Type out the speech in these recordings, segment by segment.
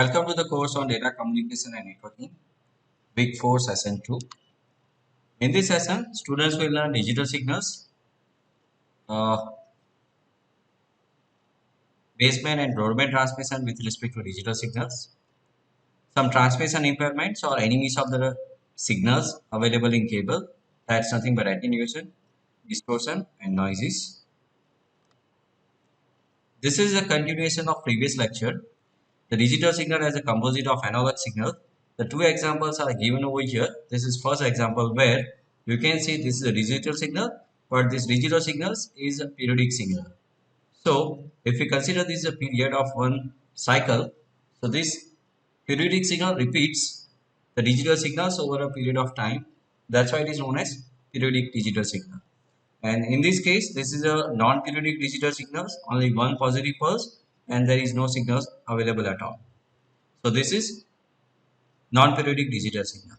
Welcome to the course on data communication and networking, Big 4 Session 2. In this session, students will learn digital signals, uh, baseband and broadband transmission with respect to digital signals, some transmission impairments or enemies of the signals available in cable, that's nothing but attenuation, distortion, and noises. This is a continuation of previous lecture. The digital signal as a composite of analog signal. The two examples are given over here. This is first example where you can see this is a digital signal, but this digital signals is a periodic signal. So if we consider this a period of one cycle, so this periodic signal repeats the digital signals over a period of time. That's why it is known as periodic digital signal. And in this case, this is a non-periodic digital signals, only one positive pulse, and there is no signals available at all. So this is non-periodic digital signal.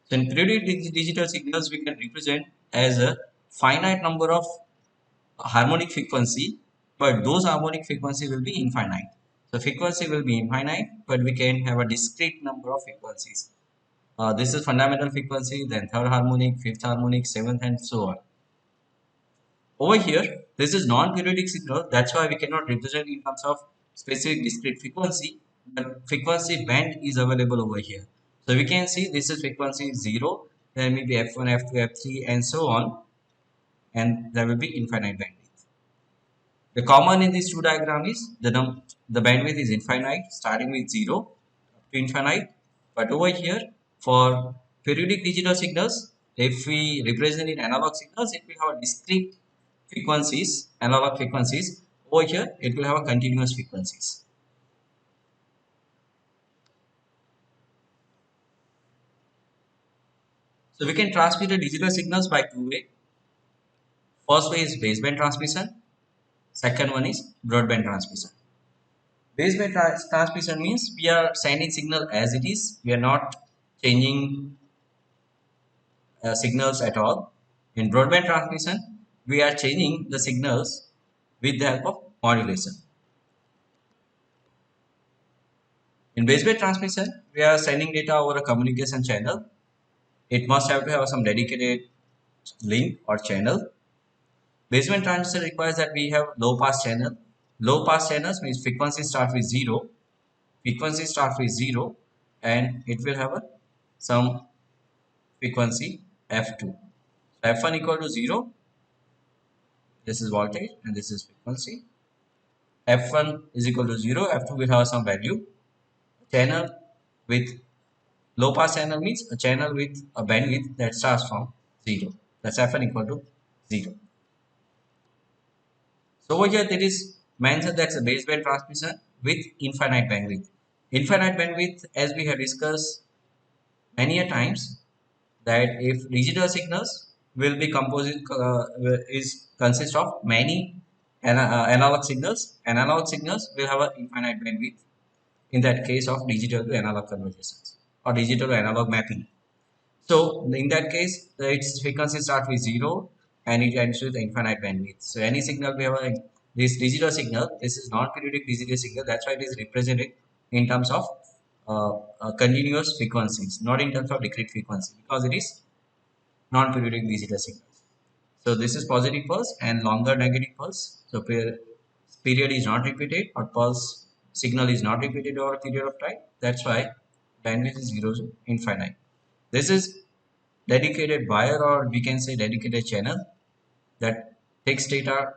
So in periodic digital signals, we can represent as a finite number of harmonic frequency, but those harmonic frequency will be infinite. So frequency will be infinite, but we can have a discrete number of frequencies. This is fundamental frequency, then third harmonic, fifth harmonic, seventh, and so on. Over here, this is non-periodic signal. That's why we cannot represent in terms of specific discrete frequency, but frequency band is available over here. So we can see this is frequency 0, there may be F1, F2, F3, and so on, and there will be infinite bandwidth. The common in these two diagram is the bandwidth is infinite, starting with 0 up to infinite. But over here, for periodic digital signals, if we represent in analog signals, it will have discrete frequencies, analog frequencies. Over here, it will have a continuous frequencies. So we can transmit the digital signals by two ways. First way is baseband transmission. Second one is broadband transmission. Baseband transmission means we are sending signal as it is. We are not changing signals at all. In broadband transmission, we are changing the signals with the help of modulation. In baseband transmission, we are sending data over a communication channel. It must have to have some dedicated link or channel. Baseband transmission requires that we have low pass channel. Low pass channels means frequency start with 0. Frequency start with 0 and it will have a some frequency F2. So F1 equal to 0. This is voltage and this is frequency. F1 is equal to 0. F2 will have some value. Channel with low pass channel means a channel with a bandwidth that starts from 0. That's F1 equal to 0. So over here there is mentioned that's a baseband transmission with infinite bandwidth. Infinite bandwidth, as we have discussed many a times, that if digital signals will be composed is consist of many analog signals. Analog signals will have an infinite bandwidth in that case of digital to analog conversions or digital to analog mapping. So in that case, its frequency starts with 0 and it ends with infinite bandwidth. So any signal we have this digital signal, this is non-periodic digital signal. That's why it is represented in terms of continuous frequencies, not in terms of discrete frequency, because it is non-periodic digital signals. So this is positive pulse and longer negative pulse. So period is not repeated or pulse signal is not repeated over a period of time. That's why bandwidth is 0 to infinite. This is dedicated wire or we can say dedicated channel that takes data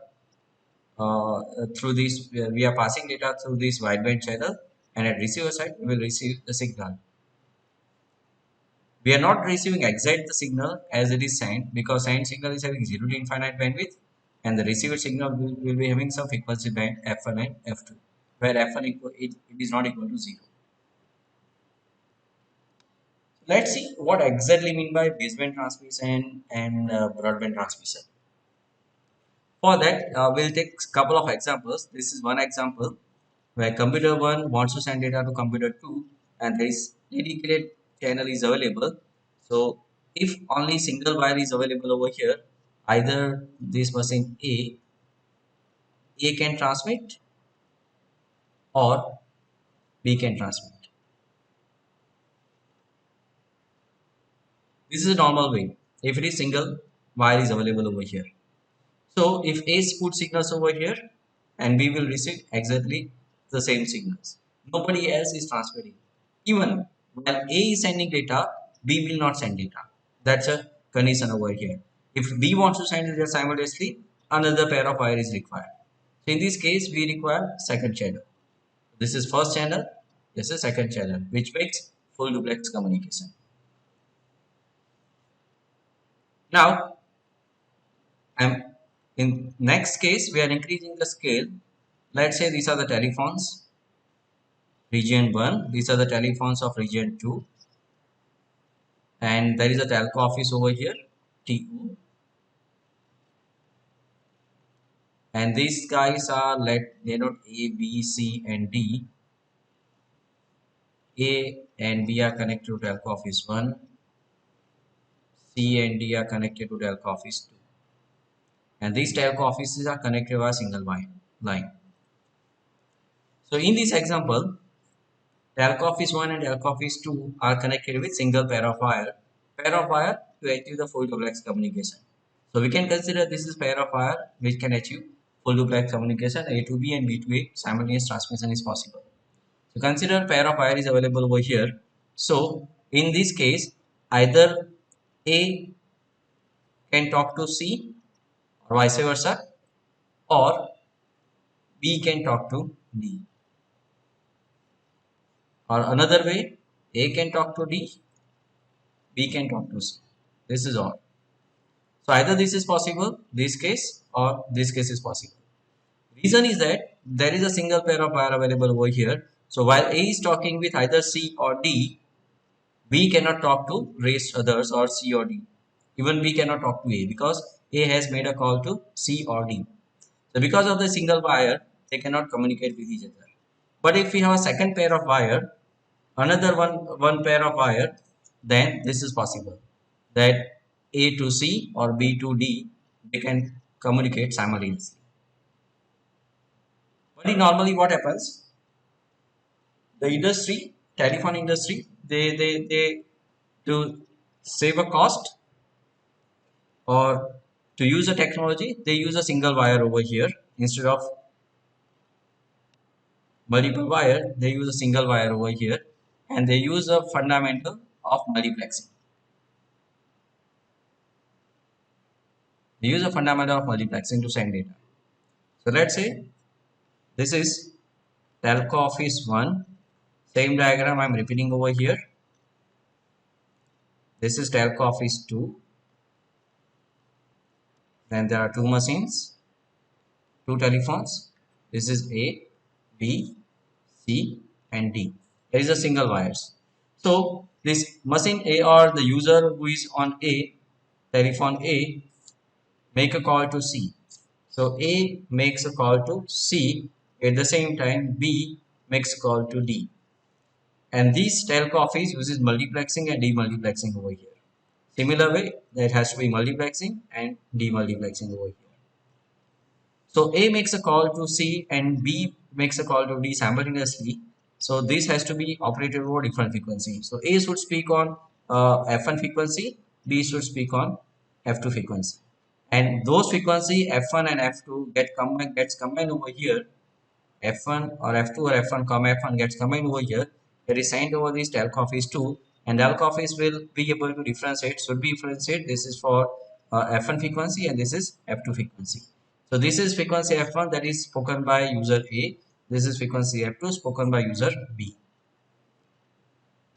through this. We are passing data through this wideband channel, and at receiver side we will receive the signal. We are not receiving exact the signal as it is sent, because sent signal is having 0 to infinite bandwidth and the receiver signal will be having some frequency band F1 and F2, where F1 it is not equal to 0. Let's see what exactly mean by baseband transmission and broadband transmission. For that, we'll take a couple of examples. This is one example where computer 1 wants to send data to computer 2 and there is dedicated channel is available. So if only single wire is available over here, either this person A can transmit, or B can transmit. This is a normal way. If it is single, wire is available over here. So if A puts signals over here and B will receive exactly the same signals. Nobody else is transferring. Even while A is sending data, B will not send data. That's a condition over here. If B wants to send data simultaneously, another pair of wire is required. So in this case, we require second channel. This is first channel, this is second channel, which makes full duplex communication. Now, I'm in next case, we are increasing the scale. Let's say these are the telephones, region 1. These are the telephones of region 2. And there is a telco office over here, TO. And these guys are, let denote A, B, C, and D. A and B are connected to telco office 1. C and D are connected to telco office 2. And these telco offices are connected by a single line. So in this example, telco office 1 and telco office 2 are connected with single pair of wire to achieve the full duplex communication. So we can consider this is pair of wire which can achieve full duplex communication. A to B and B to A simultaneous transmission is possible. So consider pair of wire is available over here. So in this case, either A can talk to C or vice versa, or B can talk to D. Or another way, A can talk to D, B can talk to C. This is all. So either this is possible, this case, or this case is possible. Reason is that there is a single pair of wire available over here. So while A is talking with either C or D, B cannot talk to rest others or C or D. Even B cannot talk to A because A has made a call to C or D. So because of the single wire, they cannot communicate with each other. But if we have a second pair of wire, another one pair of wire, then this is possible. That A to C or B to D, they can communicate simultaneously. But normally what happens? The industry, telephone industry, they to save a cost or to use a technology, they use a single wire over here instead of multiple wire. They use a single wire over here, and they use a fundamental of multiplexing. They use a fundamental of multiplexing to send data. So let's say this is telco office 1. Same diagram I'm repeating over here. This is telco office 2. Then there are two machines, two telephones. This is A, B, C, and D. There is a single wires. So this machine A or the user who is on A, telephone A, make a call to C. So A makes a call to C. At the same time, B makes a call to D. And these telco office uses multiplexing and demultiplexing over here. Similar way, there has to be multiplexing and demultiplexing over here. So A makes a call to C and B makes a call to D simultaneously. So this has to be operated over different frequency. So A should speak on F1 frequency, B should speak on F2 frequency. And those frequency F1 and F2 gets combined over here. F1 or F2 or F1 comma F1 gets combined over here. It is sent over this telco office 2, and telco office will be able to differentiate, should be differentiate. This is for F1 frequency and this is F2 frequency. So this is frequency F1 that is spoken by user A. This is frequency F2 spoken by user B.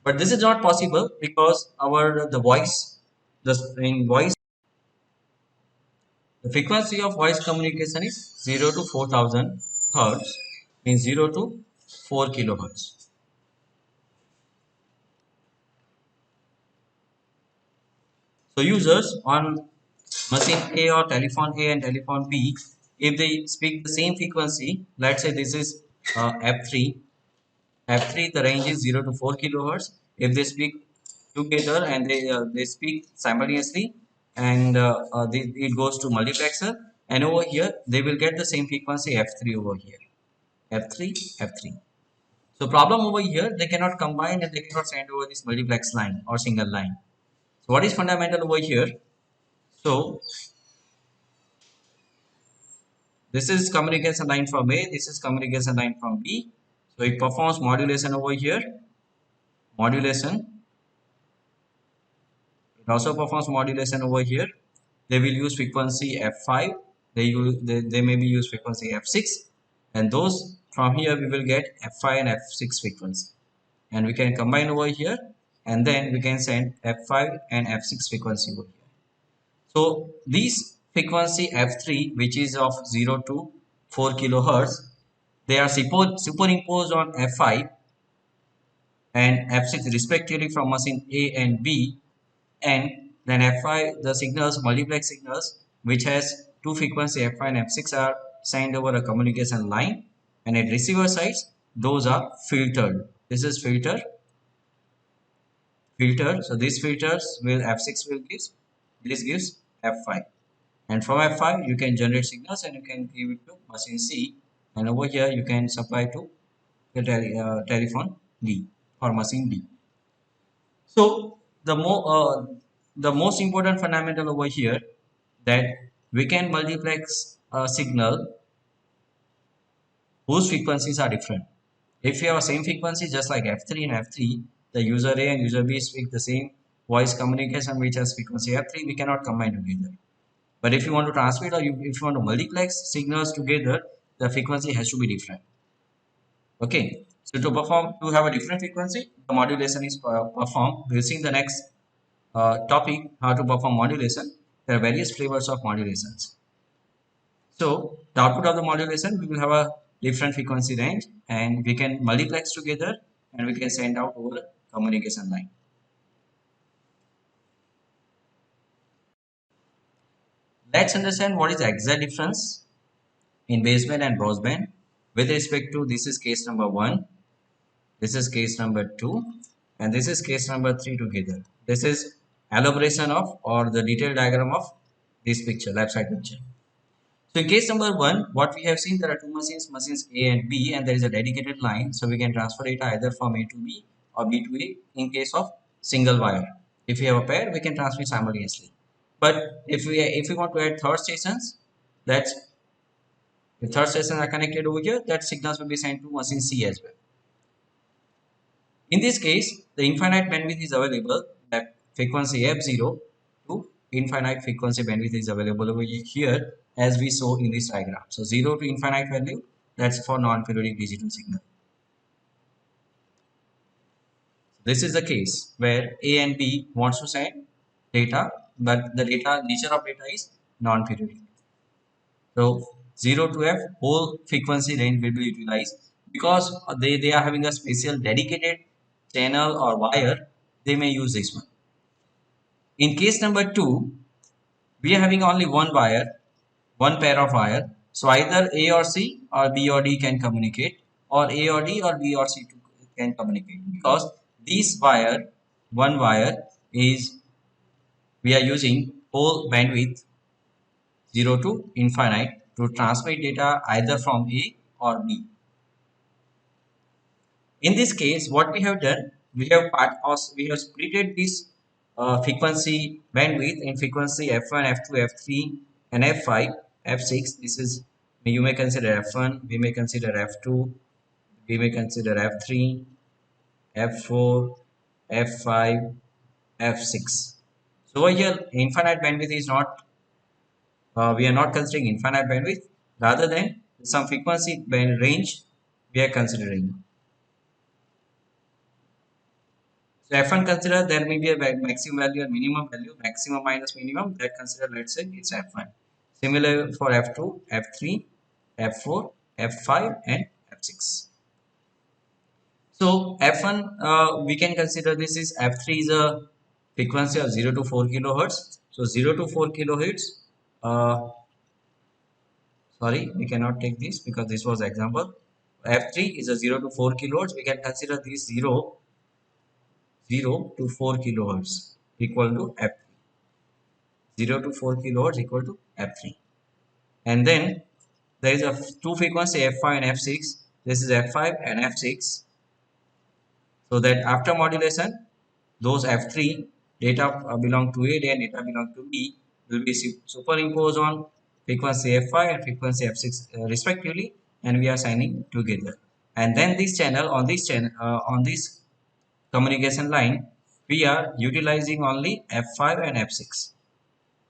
But this is not possible because the frequency of voice communication is 0 to 4000 hertz, means 0 to 4 kilohertz. So users on machine A or telephone A and telephone B, if they speak the same frequency, let's say this is F3, the range is 0 to 4 kilohertz. If they speak together and they speak simultaneously, and it goes to multiplexer, and over here they will get the same frequency F3 over here, F3, F3. So problem over here, they cannot combine and they cannot send over this multiplex line or single line. So what is fundamental over here? So this is communication line from A, this is communication line from B. So it performs modulation over here, modulation. It also performs modulation over here. They will use frequency F5, they may be use frequency F6, and those from here we will get F5 and F6 frequency. And we can combine over here and then we can send F5 and F6 frequency over here. So these frequency F3, which is of 0 to 4 kilohertz, they are superimposed on F5 and F6 respectively from machine A and B, and then F5, the signals, multiplex signals, which has two frequency F5 and F6 are sent over a communication line, and at receiver sides, those are filtered. This is filter. So these filters will F6 will gives, this gives F5. And from F5, you can generate signals and you can give it to machine C. And over here, you can supply to the telephone D or machine D. So the most important fundamental over here that we can multiplex a signal whose frequencies are different. If you have same frequency just like F3 and F3, the user A and user B speak the same voice communication which has frequency F3, we cannot combine together. But if you want to transmit or if you want to multiplex signals together, the frequency has to be different. Okay. So to have a different frequency, the modulation is performed. We'll see in the next topic how to perform modulation. There are various flavors of modulations. So the output of the modulation, we will have a different frequency range and we can multiplex together and we can send out over communication line. Let's understand what is the exact difference in baseband and broadband with respect to this is case number 1, this is case number 2, and this is case number 3 together. This is elaboration of or the detailed diagram of this picture, left side picture. So in case number 1, what we have seen, there are two machines A and B, and there is a dedicated line. So we can transfer data either from A to B or B to A in case of single wire. If we have a pair, we can transmit simultaneously. But if we want to add third stations, that's if third stations are connected over here, that signals will be sent to machine C as well. In this case, the infinite bandwidth is available, that frequency F0 to infinite frequency bandwidth is available over here as we saw in this diagram. So 0 to infinite value, that's for non-periodic digital signal. This is the case where A and B wants to send data, but the nature of data is non-periodic. So 0 to F whole frequency range will be utilized because they are having a special dedicated channel or wire. They may use this one. In case number 2, we are having only one wire, one pair of wire. So either A or C or B or D can communicate, or A or D or B or C can communicate, because this wire, one wire is, we are using whole bandwidth 0 to infinite to transmit data either from A or B. In this case, what we have done, we have splitted this frequency bandwidth in frequency F1, F2, F3, and F5, F6. This is, you may consider F1, we may consider F2, we may consider F3, F4, F5, F6. So over here, infinite bandwidth is not, we are not considering infinite bandwidth, rather than some frequency band range we are considering. So F1 consider there may be a maximum value and minimum value, maximum minus minimum, that consider, let's say it's F1. Similar for F2, F3, F4, F5 and F6. So F1, we can consider this is F3 is a frequency of 0 to 4 kilohertz. So 0 to 4 kilohertz, sorry, we cannot take this because this was example. F3 is a 0 to 4 kilohertz. We can consider this 0 to 4 kilohertz equal to F3. 0 to 4 kilohertz equal to F3. And then there is a two frequency F5 and F6. This is F5 and F6. So that after modulation, those F3 data belong to A and data belong to B will be superimposed on frequency F5 and frequency F6 respectively, and we are signing together. And then this channel on this communication line, we are utilizing only F5 and F6.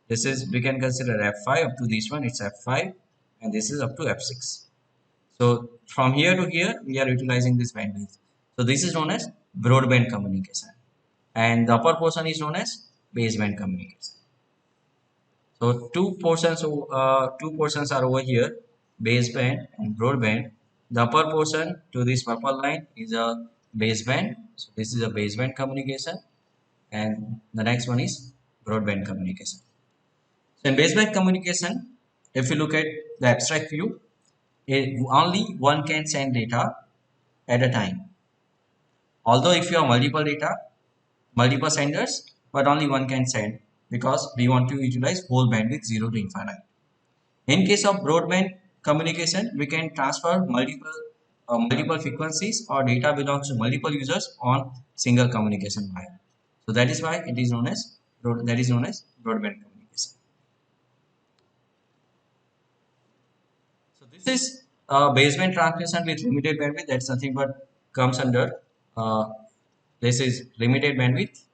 This is, we can consider F5 up to this one, it's F5, and this is up to F6. So from here to here, we are utilizing this bandwidth. So this is known as broadband communication, and the upper portion is known as baseband communication. So two portions are over here, baseband and broadband. The upper portion to this purple line is a baseband. So this is a baseband communication, and the next one is broadband communication. So in baseband communication, if you look at the abstract view, only one can send data at a time. Although if you have multiple data, multiple senders, but only one can send because we want to utilize whole bandwidth 0 to infinite. In case of broadband communication, we can transfer multiple frequencies or data belongs to multiple users on single communication wire. So that is why it is known as broadband communication. So this is baseband transmission with limited bandwidth. That's nothing but comes under this is limited bandwidth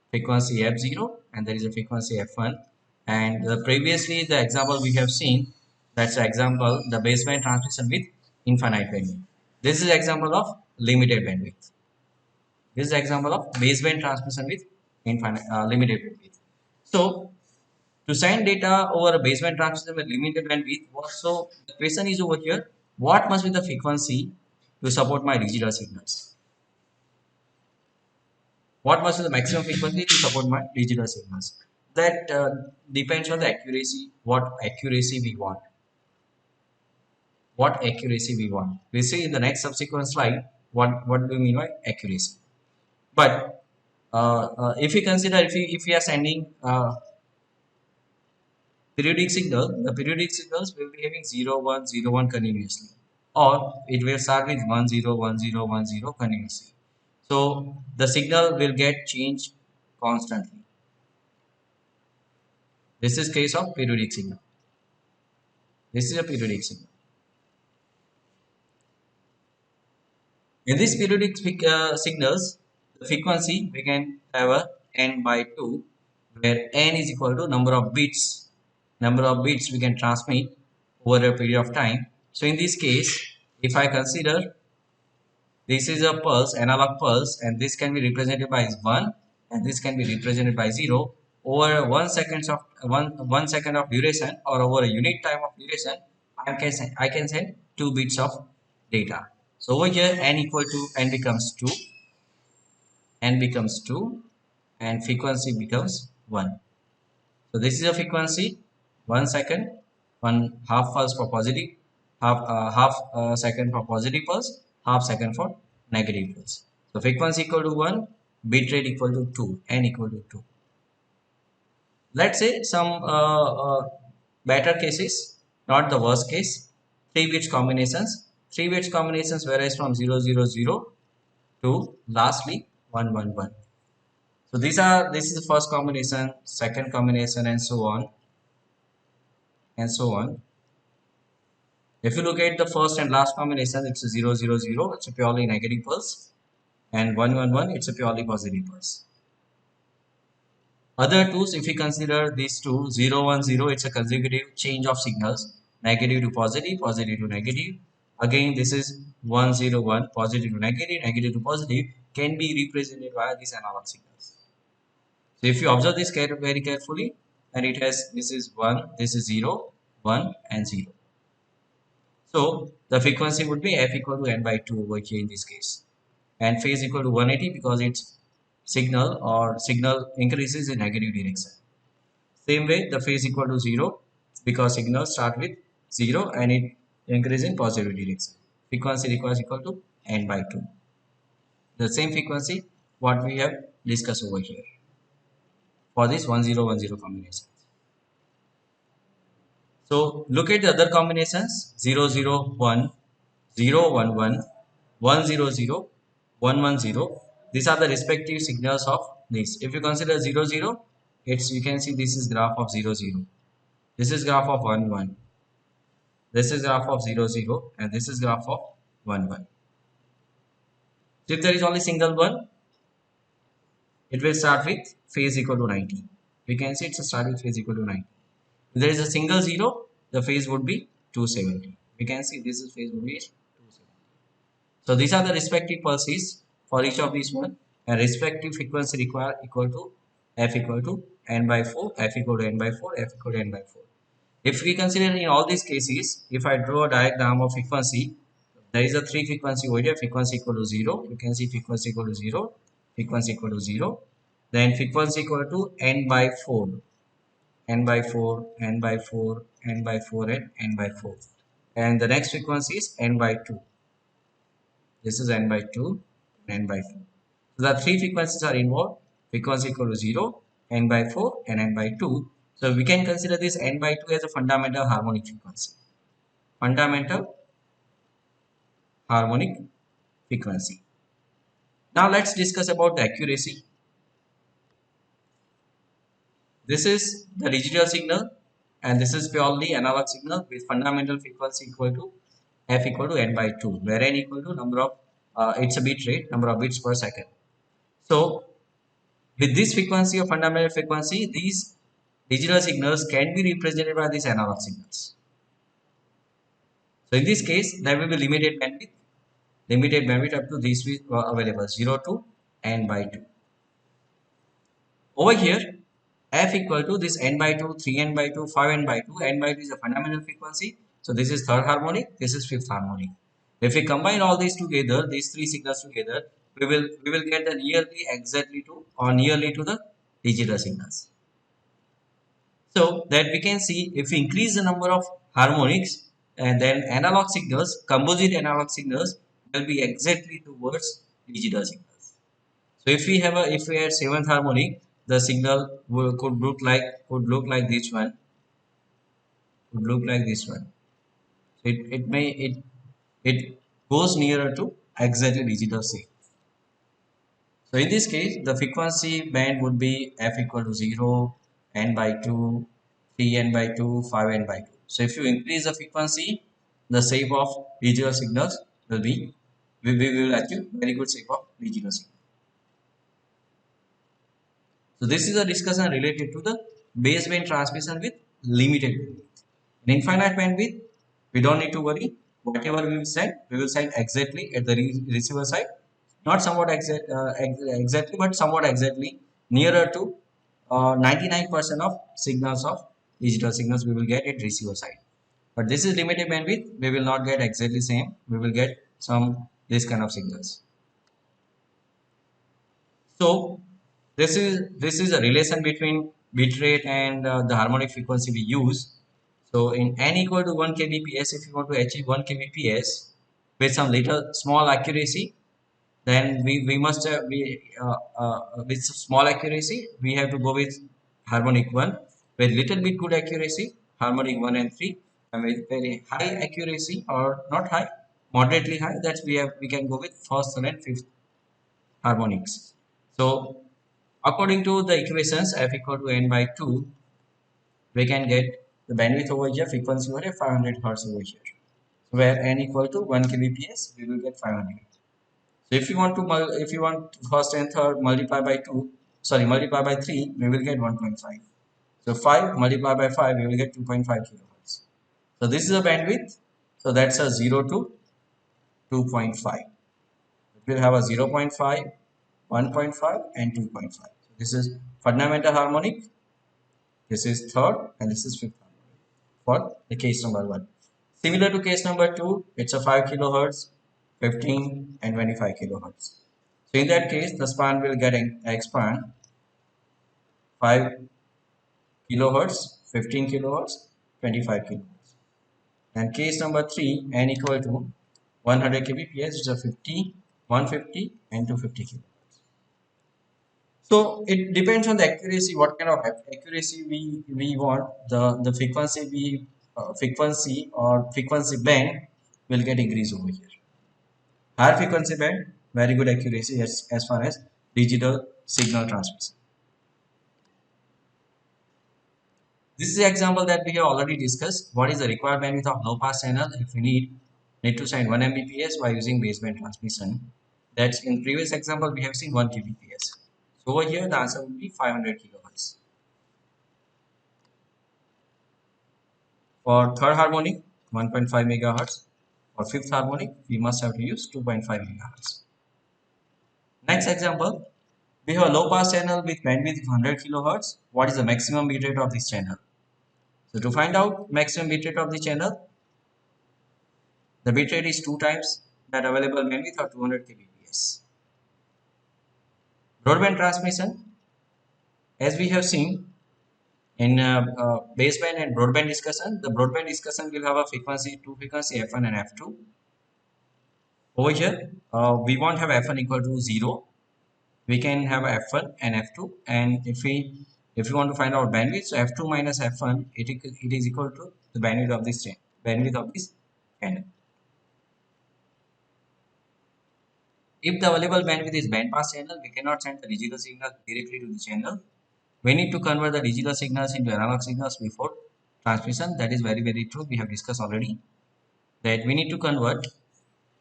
frequency f0, and there is a frequency f1. And previously the example we have seen, that's the example the baseband transmission with infinite bandwidth. This is example of limited bandwidth. This is example of baseband transmission with infinite limited bandwidth. So to send data over a baseband transmission with limited bandwidth, so the question is over here, what must be the frequency to support my digital signals? What must be the maximum frequency to support my digital signals? That depends on the accuracy, what accuracy we want. What accuracy we want. We see in the next subsequent slide what do we mean by accuracy. But if we consider, if we are sending periodic signal, the periodic signals will be having 0 1 0 1 continuously, or it will start with 1 0 1 0 1 0 continuously. So the signal will get changed constantly. This is case of periodic signal. This is a periodic signal. In these periodic signals, the frequency we can have a n by 2, where n is equal to number of bits we can transmit over a period of time. So in this case, if I consider this is a pulse, analog pulse, and this can be represented by 1, and this can be represented by 0. Over 1 second of duration, or over a unit time of duration, I can send 2 bits of data. So over here n becomes 2, and frequency becomes 1. So this is a frequency 1 second, 1 half pulse for positive, half second for positive pulse, half second for negative pulse. So frequency equal to 1, bit rate equal to 2, n equal to 2. Let's say some better cases, not the worst case, 3 bits combinations. 3 bits combinations varies from 0 0 0 to lastly 1 1 1. So this is the first combination, second combination, and so on and so on. If you look at the first and last combination, it's a 0 0 0, it's a purely negative pulse, and 1 1 1, it's a purely positive pulse. Other twos, if we consider these two, 0 1 0, it's a consecutive change of signals, negative to positive, positive to negative. Again, this is 1 0 1, positive to negative, negative to positive, can be represented via these analog signals. So if you observe this very carefully, and it has, this is 1, this is 0, 1 and 0. So the frequency would be f equal to n by 2 over here in this case, and phase equal to 180 because its signal increases in negative direction. Same way, the phase equal to 0 because signal start with 0 and it increases in positive direction. Frequency requires equal to n by 2. The same frequency what we have discussed over here for this 1010 combination. So look at the other combinations 001, 011, 100, 110, these are the respective signals of this. If you consider 0 0, it's, you can see this is graph of 0 0. This is graph of 1 1. This is graph of 0 0, and this is graph of 1 1. So if there is only single one, it will start with phase equal to 90. We can see it's a start with phase equal to 90. If there is a single 0, the phase would be 270. We can see this is phase would be 270. So these are the respective pulses for each of these one, and respective frequency require equal to f equal to n by 4, f equal to n by 4, f equal to n by 4. If we consider in all these cases, if I draw a diagram of frequency, there is a 3 frequency over here, frequency equal to 0. You can see frequency equal to 0, frequency equal to 0. Then frequency equal to n by 4, n by 4, n by 4, n by 4, and n by 4. And the next frequency is n by 2. This is n by 2, n by 4. So the 3 frequencies are involved, frequency equal to 0, n by 4, and n by 2. So we can consider this n by 2 as a fundamental harmonic frequency. Fundamental harmonic frequency. Now let's discuss about the accuracy. This is the digital signal, and this is purely analog signal with fundamental frequency equal to f equal to n by 2, where n equal to number of it's a bit rate, number of bits per second. So with this frequency of fundamental frequency, these digital signals can be represented by these analog signals. So in this case, there will be limited bandwidth up to these available 0 to n by 2. Over here, f equal to this n by 2, 3n by 2, 5n by 2. N by 2 is a fundamental frequency. So this is third harmonic, this is fifth harmonic. If we combine all these together, these three signals together, we will get the nearly exactly to or nearly to the digital signals. So that we can see if we increase the number of harmonics, and then analog signals, composite analog signals will be exactly towards digital signals. So if we had seventh harmonic, the signal could look like this one. Could look like this one. So it goes nearer to exactly digital signal. So in this case, the frequency band would be f equal to 0, n by 2, 3n by 2, 5n by 2. So if you increase the frequency, the shape of digital signals will be, we will achieve very good shape of digital signal. So this is a discussion related to the baseband transmission with limited bandwidth. In infinite bandwidth, we don't need to worry. Whatever we will send exactly at the receiver side. Not somewhat exactly, but somewhat exactly nearer to 99% of signals of digital signals we will get at receiver side. But this is limited bandwidth. We will not get exactly same. We will get some this kind of signals. So this is a relation between bit rate and the harmonic frequency we use. So in n equal to 1 kbps, if you want to achieve 1 kbps with some little small accuracy, then we must with small accuracy we have to go with harmonic 1. With little bit good accuracy, harmonic 1 and 3, and with very high accuracy or not high, moderately high, that we can go with first, third, and fifth harmonics. So according to the equations f equal to n by 2, we can get the bandwidth over here, frequency over here, 500 hertz over here. So where n equal to 1 kbps, we will get 500. So if you want first and third multiply by 2, multiply by 3, we will get 1.5. So 5 multiplied by 5, we will get 2.5 kilohertz. So this is a bandwidth. So that's a 0 to 2.5. It will have a 0.5, 1.5, and 2.5. So this is fundamental harmonic. This is third, and this is fifth harmonic for the case number 1. Similar to case number 2, it's a 5 kilohertz, 15, and 25 kilohertz. So in that case, the span will get expand 5 kilohertz, 15 kilohertz, 25 kilohertz. And case number 3, n equal to 100 kbps, is a 50, 150, and 250 kilohertz. So it depends on the accuracy, what kind of accuracy we want. The frequency or frequency band will get increased over here. Higher frequency band, very good accuracy as far as digital signal transmission. This is the example that we have already discussed. What is the required bandwidth of low pass channel if we need to send 1 Mbps by using baseband transmission? That's in previous example we have seen 1 kbps. So over here the answer will be 500 kilohertz. For third harmonic 1.5 megahertz. For fifth harmonic we must have to use 2.5 megahertz. Next example, we have a low pass channel with bandwidth of 100 kilohertz. What is the maximum bitrate of this channel? So to find out maximum bitrate of the channel, the bitrate is 2 times that available bandwidth or 200 kbps. Broadband transmission, as we have seen in baseband and broadband discussion, the broadband discussion will have a frequency, two frequency F1 and F2. Over here, we won't have F1 equal to 0. We can have F1 and F2, and if we want to find out bandwidth, so F2 minus F1 it is equal to the bandwidth of this channel. If the available bandwidth is bandpass channel, we cannot send the digital signal directly to the channel. We need to convert the digital signals into analog signals before transmission. That is very true. We have discussed already that we need to convert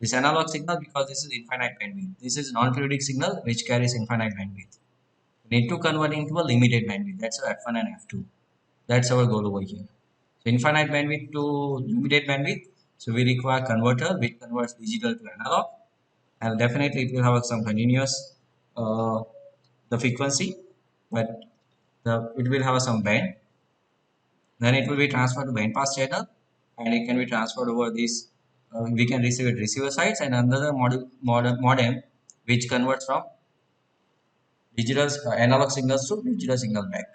this analog signal because this is infinite bandwidth. This is non-periodic signal which carries infinite bandwidth. We need to convert into a limited bandwidth. That's F1 and F2. That's our goal over here. So infinite bandwidth to limited bandwidth. So we require converter which converts digital to analog, and definitely it will have some continuous the frequency, but it will have some band. Then it will be transferred to band pass channel, and it can be transferred over this. We can receive it receiver sides and another modem which converts from digital analog signals to digital signal back.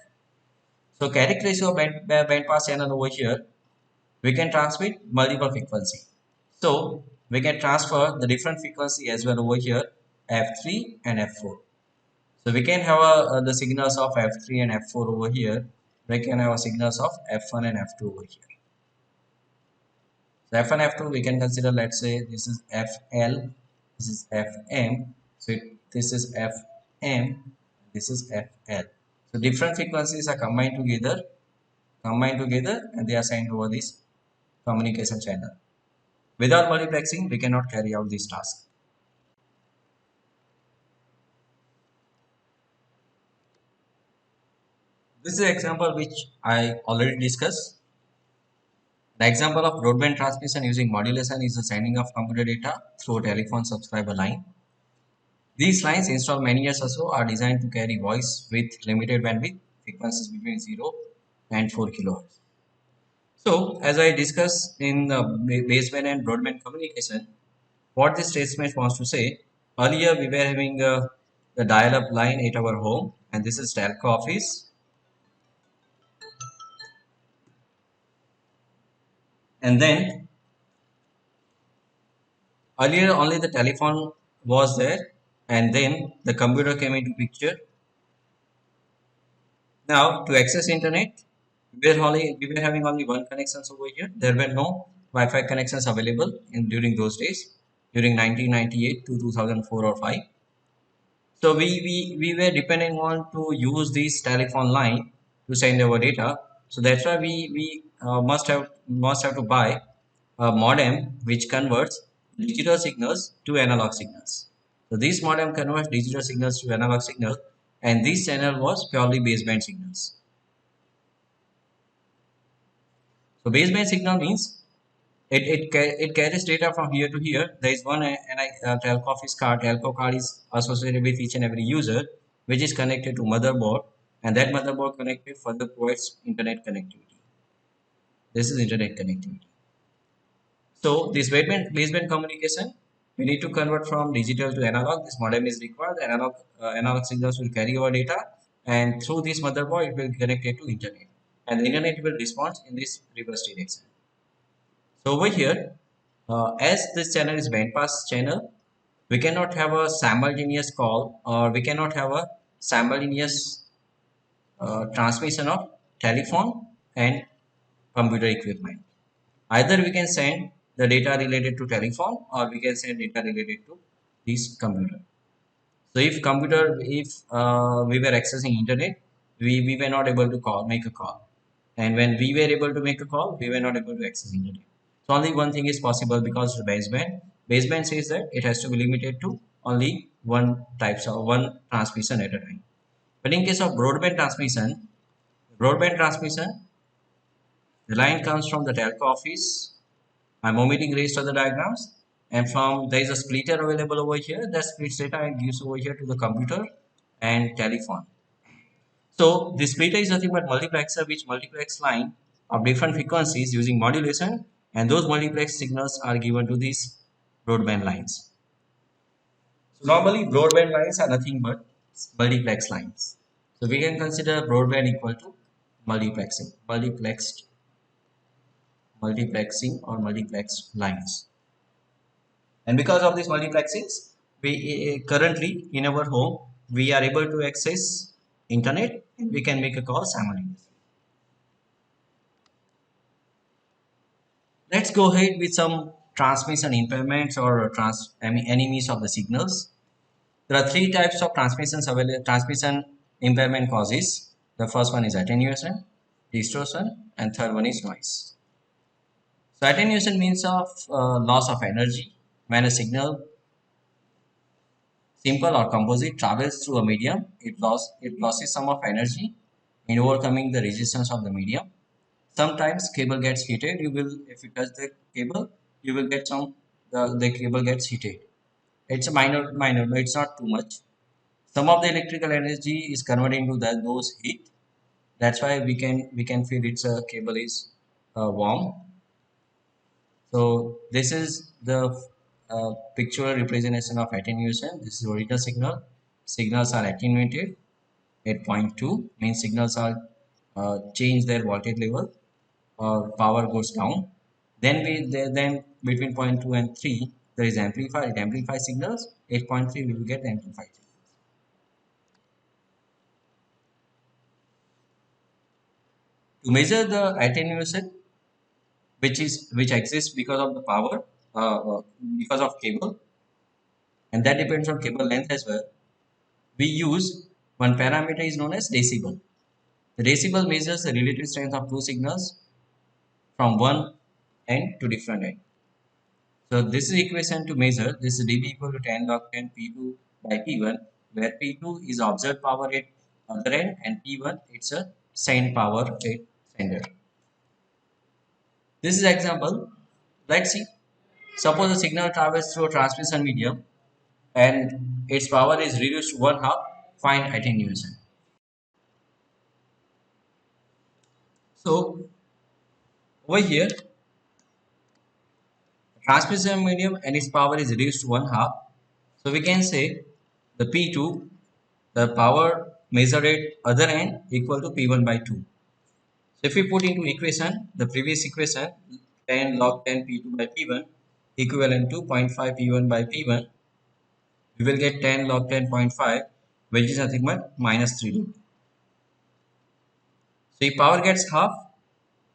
So characteristic of band pass channel over here, we can transmit multiple frequency. So we can transfer the different frequency as well over here, F3 and F4. So we can have the signals of F3 and F4 over here. We can have signals of F1 and F2 over here. So F1, F2 we can consider, let's say this is FL, this is FM, so this is FM, this is FL. So different frequencies are combined together and they are sent over this communication channel. Without multiplexing, we cannot carry out this task. This is an example which I already discussed. The example of broadband transmission using modulation is the sending of computer data through a telephone subscriber line. These lines, installed many years ago, are designed to carry voice with limited bandwidth, frequencies between 0 and 4 kHz. So, as I discussed in the baseband and broadband communication, what this statement wants to say, earlier we were having the dial-up line at our home, and this is telco office. And then earlier only the telephone was there, and then the computer came into picture. Now to access internet, we were having only one connections over here. There were no Wi-Fi connections available during those days, during 1998 to 2004 or 5. So we were depending on to use this telephone line to send our data. So that's why we must have to buy a modem which converts digital signals to analog signals. So this modem converts digital signals to analog signal, and this channel was purely baseband signals. So baseband signal means it carries data from here to here. There is one telco office card. Telco card is associated with each and every user, which is connected to motherboard, and that motherboard connected further provides internet connectivity. This is internet connectivity. So this baseband communication, we need to convert from digital to analog. This modem is required. The analog signals will carry our data, and through this motherboard, it will be connected to internet, and the internet will respond in this reverse direction. So over here, as this channel is bandpass channel, we cannot have a simultaneous call, or we cannot have a simultaneous transmission of telephone and computer equipment. Either we can send the data related to telephone, or we can send data related to this computer. So if we were accessing internet, we were not able to make a call. And when we were able to make a call, we were not able to access internet. So only one thing is possible because the baseband. Baseband says that it has to be limited to only one transmission at a time. But in case of broadband transmission, the line comes from the telco office. I'm omitting rest of the diagrams. And from there is a splitter available over here that splits data and gives over here to the computer and telephone. So the splitter is nothing but multiplexer which multiplex line of different frequencies using modulation, and those multiplex signals are given to these broadband lines. So normally broadband lines are nothing but multiplex lines. So we can consider broadband equal to multiplexing or multiplexed lines. And because of these multiplexings, we currently in our home we are able to access internet and we can make a call simultaneously. Let's go ahead with some transmission impairments or enemies of the signals. There are three types of transmission impairment causes. The first one is attenuation, distortion, and third one is noise. So attenuation means of loss of energy when a signal, simple or composite, travels through a medium. It loses some of energy in overcoming the resistance of the medium. Sometimes cable gets heated. If you touch the cable, you will get the cable gets heated. It's a minor, no, it's not too much. Some of the electrical energy is converted into those heat. That's why we can feel its cable is warm. So this is the pictorial representation of attenuation. This is original signal. Signals are attenuated at point 2, means signals are change their voltage level or power goes down. Then between point 2 and 3 there is amplifier. It amplifies signals. 8.3 we will get amplified signals. To measure the attenuation which exists because of the power because of cable, and that depends on cable length as well, we use one parameter is known as decibel. The decibel measures the relative strength of two signals from one end to different end. So this is equation to measure. This is dB equal to 10 log 10 P2 by P1, where P2 is observed power at other end and P1 it's a send power at sender. This is example. Let's see. Suppose a signal travels through a transmission medium and its power is reduced to one half. Find attenuation. So over here, transmission medium and its power is reduced to one half. So we can say the P2, the power measured at other end equal to P1 by 2. So if we put into equation, the previous equation 10 log 10 P2 by P1 equivalent to 0.5 P1 by P1, we will get 10 log 10.5, which is nothing but minus 3 dB. So if power gets half,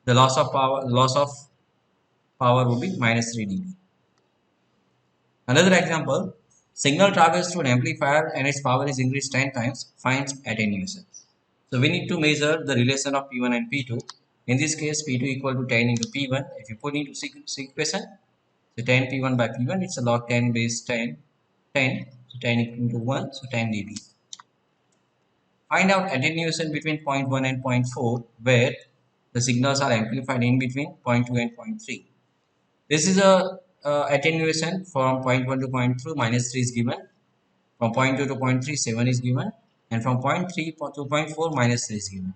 the loss of power will be minus 3 dB. Another example, signal travels through an amplifier and its power is increased 10 times, finds attenuation. So we need to measure the relation of P1 and P2. In this case, P2 equal to 10 into P1. If you put into equation, so 10 P1 by P1, it's a log 10 base 10, 10. So 10 into 1, so 10 dB. Find out attenuation between point 1 and point 4, where the signals are amplified in between point 2 and point 3. This is a attenuation from point 1 to point 2, minus 3 is given. From point 2 to point 3, 7 is given. And from point 3 to point 4, minus 3 is given.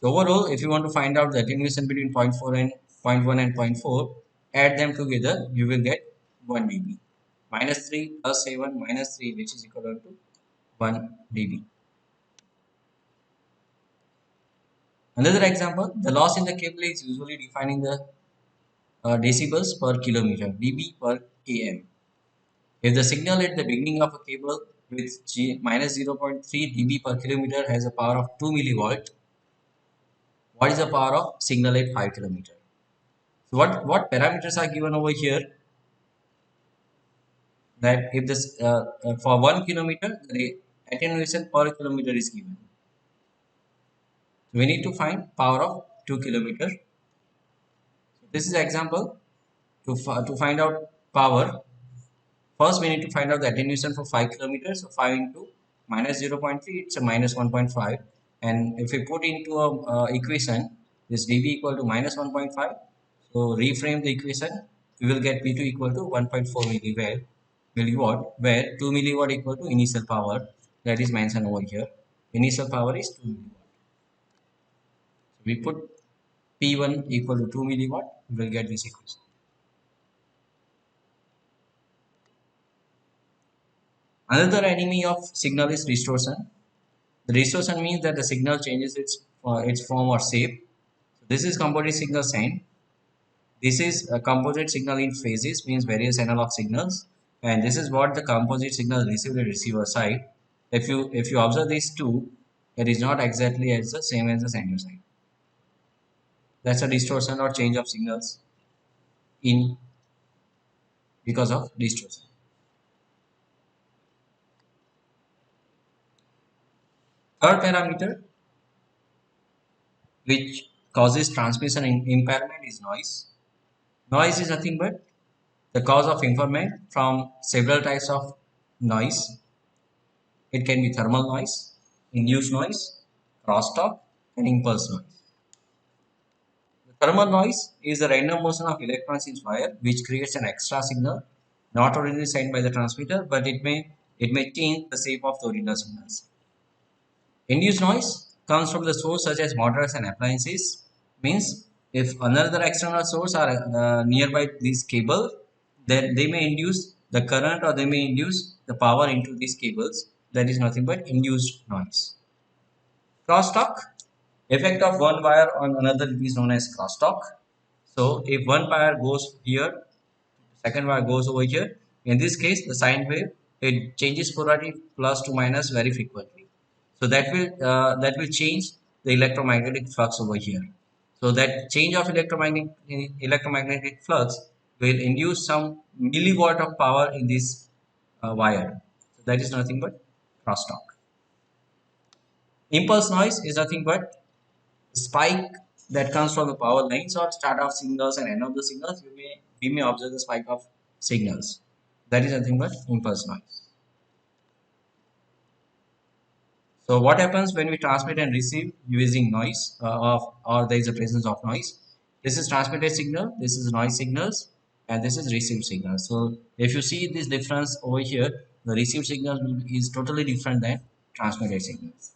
So overall, if you want to find out the attenuation between point 4 and point 1 and point 4, add them together, you will get 1 dB. Minus 3 plus 7 minus 3, which is equal to 1 dB. Another example, the loss in the cable is usually defined in the decibels per kilometer, dB per km. If the signal at the beginning of a cable with minus 0.3 dB per kilometer has a power of 2 millivolt, what is the power of signal at 5 kilometer? So what parameters are given over here? that if this for 1 kilometer the attenuation per kilometer is given. We need to find power of 2 kilometer. This is example to find out power. First, we need to find out the attenuation for 5 kilometers. So 5 into minus 0.3, it's a minus 1.5. And if we put into a equation, this dB equal to minus 1.5. So reframe the equation, we will get P2 equal to 1.4 milliwatt, where 2 milliwatt equal to initial power that is mentioned over here. Initial power is 2 milliwatt. So we put P1 equal to 2 milliwatt, we will get this equation. Another enemy of signal is distortion. The distortion means that the signal changes its form or shape. So this is composite signal sign. This is a composite signal in phases, means various analog signals, and this is what the composite signal received at receiver side. If you observe these two, it is not exactly as the same as the sender side. That's a distortion or change of signals in because of distortion. Third parameter which causes transmission impairment is noise. Noise is nothing but the cause of impairment from several types of noise. It can be thermal noise, induced noise, crosstalk, and impulse noise. The thermal noise is the random motion of electrons in wire which creates an extra signal not originally sent by the transmitter, but it may change the shape of the original signals. Induced noise comes from the source such as motors and appliances. Means if another external source are nearby this cable, then they may induce the current or they may induce the power into these cables. That is nothing but induced noise. Crosstalk, effect of one wire on another is known as crosstalk. So if one wire goes here, second wire goes over here. In this case, the sine wave it changes polarity plus to minus very frequently. So that will change the electromagnetic flux over here. So that change of electromagnetic flux will induce some milliwatt of power in this wire. So that is nothing but crosstalk. Impulse noise is nothing but spike that comes from the power lines or start of signals and end of the signals. We may observe the spike of signals. That is nothing but impulse noise. So what happens when we transmit and receive using noise or there is a presence of noise? This is transmitted signal, this is noise signals, and this is received signal. So if you see this difference over here, the received signal is totally different than transmitted signals,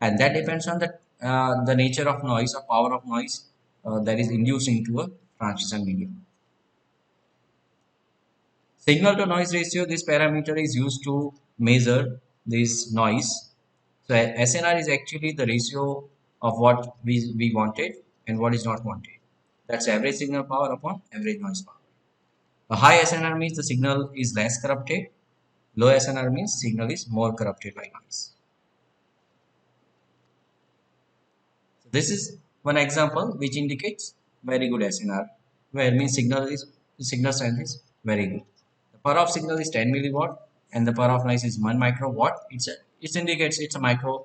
and that depends on the nature of noise or power of noise that is induced into a transmission medium. Signal to noise ratio, this parameter is used to measure this noise. So SNR is actually the ratio of what we wanted and what is not wanted. That's average signal power upon average noise power. A high SNR means the signal is less corrupted. Low SNR means signal is more corrupted by noise. So this is one example which indicates very good SNR, where means signal strength is very good. The power of signal is 10 milliwatt and the power of noise is 1 microwatt. It indicates it's a microwatt.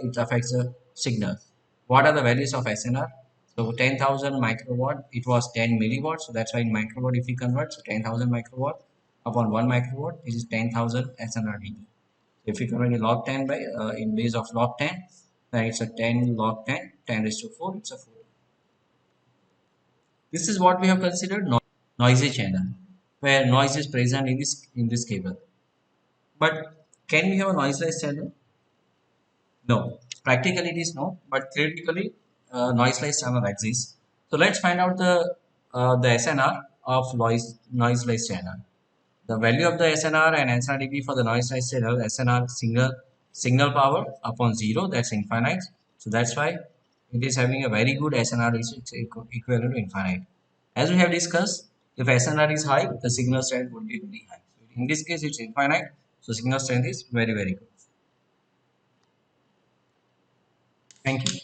It affects the signal. What are the values of SNR? So 10,000 microwatt, it was 10 milliwatt. So that's why in microwatt, if we convert, so 10,000 microwatt upon 1 microwatt, this is 10,000 SNR dB. If we convert in log 10 by in base of log 10, then it's a 10 log 10, 10 raised to 4, it's a 4. This is what we have considered noisy channel, where noise is present in this cable. But can we have a noiseless channel? No. Practically it is no, but theoretically noiseless channel exists. So let's find out the SNR of noiseless channel. The value of the SNR and SNR-dB for the noiseless channel, SNR signal power upon 0, that's infinite. So that's why it is having a very good SNR, which is equivalent to infinite. As we have discussed, if SNR is high, the signal strength would be very high. In this case, it's infinite, so signal strength is very, very good. Thank you.